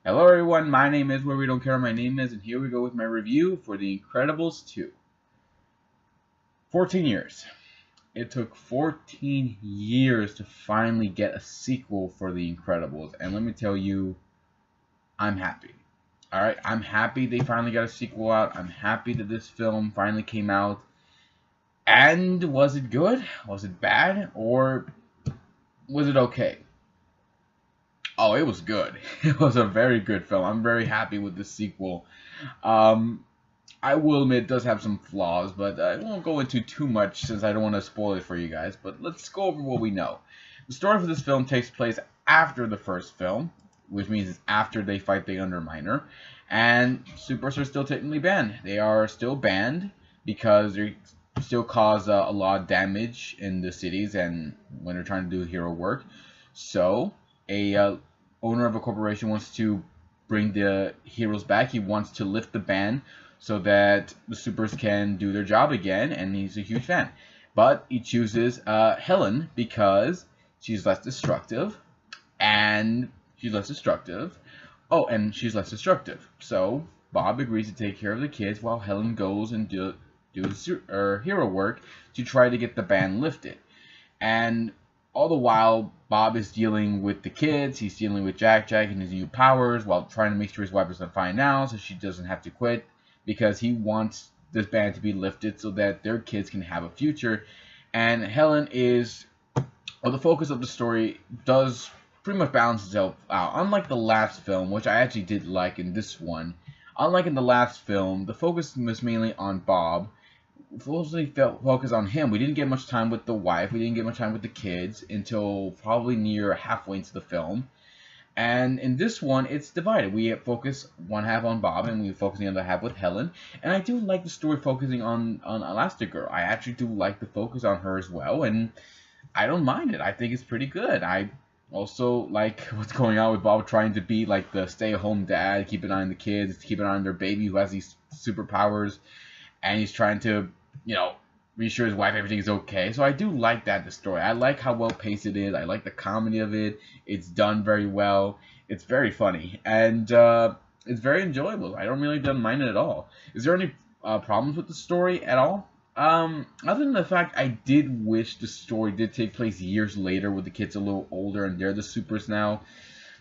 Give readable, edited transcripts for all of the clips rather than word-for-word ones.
Hello everyone, my name is Where We Don't Care What My Name Is, and here we go with my review for The Incredibles 2. 14 years. It took 14 years to finally get a sequel for The Incredibles, and let me tell you, I'm happy. Alright, I'm happy they finally got a sequel out. I'm happy that this film finally came out. And was it good? Was it bad? Or was it okay? Oh, it was good. It was a very good film. I'm very happy with the sequel. Um, I will admit it does have some flaws, but I won't go into too much since I don't want to spoil it for you guys. But let's go over what we know. The story for this film takes place after the first film, which means it's after they fight the Underminer, and supers are still technically banned. They are still banned because they still cause a lot of damage in the cities and when they're trying to do hero work. So, a owner of a corporation wants to bring the heroes back. He wants to lift the ban so that the supers can do their job again, and he's a huge fan. But he chooses Helen because she's less destructive, and she's less destructive. Oh, and she's less destructive. So Bob agrees to take care of the kids while Helen goes and do hero work to try to get the ban lifted. And all the while, Bob is dealing with the kids. He's dealing with Jack and his new powers while trying to make sure his wife doesn't find out so she doesn't have to quit because he wants this ban to be lifted so that their kids can have a future. And Helen is, well, the focus of the story does pretty much balance itself out. Unlike the last film, which I actually did like in this one, unlike in the last film, the focus was mainly on Bob mostly focused on him. We didn't get much time with the wife. We didn't get much time with the kids until probably near halfway into the film. And in this one, it's divided. We focus one half on Bob, and we focus the other half with Helen. And I do like the story focusing on Elastigirl. I actually do like the focus on her as well, and I don't mind it. I think it's pretty good. I also like what's going on with Bob trying to be like the stay-at-home dad, keep an eye on the kids, keep an eye on their baby who has these superpowers, and he's trying to, reassure his wife everything is okay. So I do like that, the story. I like how well paced it is. I like the comedy of it. It's done very well. It's very funny. And it's very enjoyable. I don't really don't mind it at all. Is there any problems with the story at all? Other than the fact I did wish the story did take place years later with the kids a little older and they're the supers now.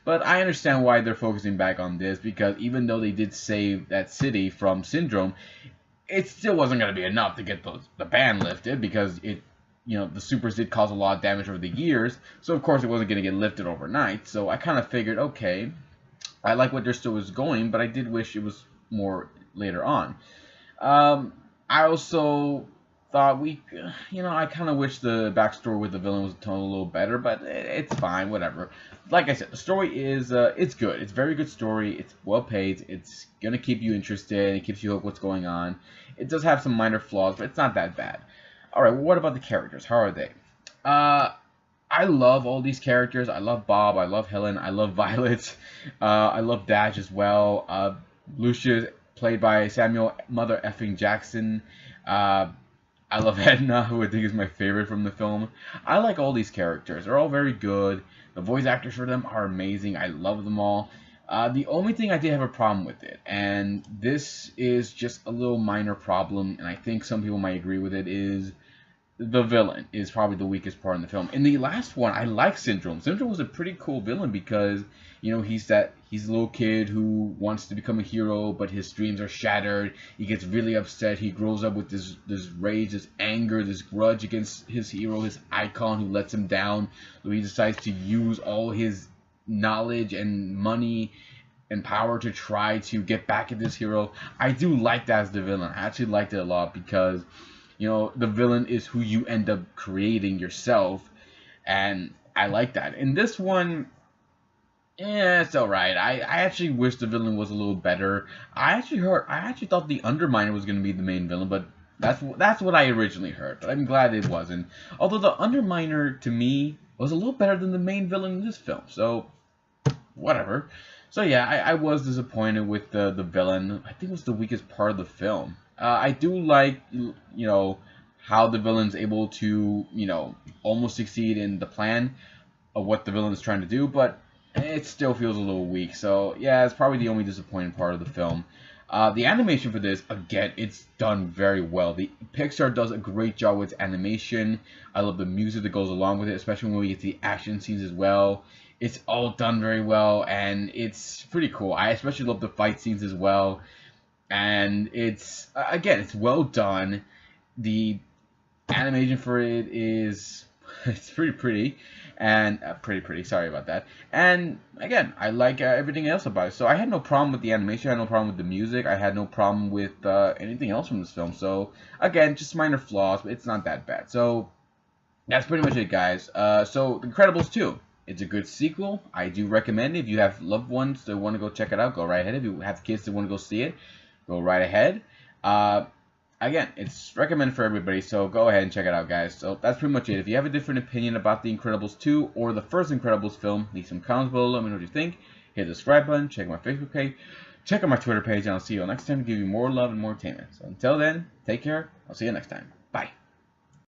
But I understand why they're focusing back on this because even though they did save that city from Syndrome, it still wasn't going to be enough to get the ban lifted because the supers did cause a lot of damage over the years. So of course it wasn't going to get lifted overnight. So I kind of figured, okay, I like what their story was going, but I did wish it was more later on. I also thought I kind of wish the backstory with the villain was told a little better, but it's fine, whatever. Like I said, the story is, it's good. It's a very good story. It's well paced. It's going to keep you interested. It keeps you hooked what's going on. It does have some minor flaws, but it's not that bad. Alright, well, what about the characters? How are they? I love all these characters. I love Bob. I love Helen. I love Violet. I love Dash as well. Lucia, played by Samuel Mother Effing Jackson. I love Edna, who I think is my favorite from the film. I like all these characters. They're all very good. The voice actors for them are amazing. I love them all. The only thing I did have a problem with it, and this is just a little minor problem, and I think some people might agree with it, is the villain is probably the weakest part in the film. In the last one, I like Syndrome. Syndrome was a pretty cool villain because, he's a little kid who wants to become a hero, but his dreams are shattered. He gets really upset. He grows up with this rage, this anger, this grudge against his hero, his icon who lets him down. So he decides to use all his knowledge and money and power to try to get back at this hero. I do like that as the villain. I actually liked it a lot because the villain is who you end up creating yourself, and I like that. In this one, it's alright. I actually wish the villain was a little better. I actually thought the Underminer was going to be the main villain, but that's what I originally heard, but I'm glad it wasn't. Although the Underminer, to me, was a little better than the main villain in this film, so whatever. So yeah, I was disappointed with the villain. I think it was the weakest part of the film. I do like, how the villain's able to, almost succeed in the plan of what the villain is trying to do, but it still feels a little weak. So yeah, it's probably the only disappointing part of the film. The animation for this, again, it's done very well. The Pixar does a great job with animation. I love the music that goes along with it, especially when we get to the action scenes as well. It's all done very well, and it's pretty cool. I especially love the fight scenes as well. And it's, again, it's well done. The animation for it is it's pretty pretty and pretty sorry about that. And again, I like everything else about it, so I had no problem with the animation, I had no problem with the music, I had no problem with anything else from this film. So again, just minor flaws, but it's not that bad. So that's pretty much it, guys. So The Incredibles 2, it's a good sequel. I do recommend it. If you have loved ones that want to go check it out, go right ahead. If you have kids that want to go see it, go right ahead. Again, it's recommended for everybody, so go ahead and check it out, guys. So that's pretty much it. If you have a different opinion about The Incredibles 2 or the first Incredibles film, leave some comments below. Let me know what you think. Hit the subscribe button. Check my Facebook page. Check out my Twitter page, and I'll see you all next time to give you more love and more entertainment. So until then, take care. I'll see you next time. Bye.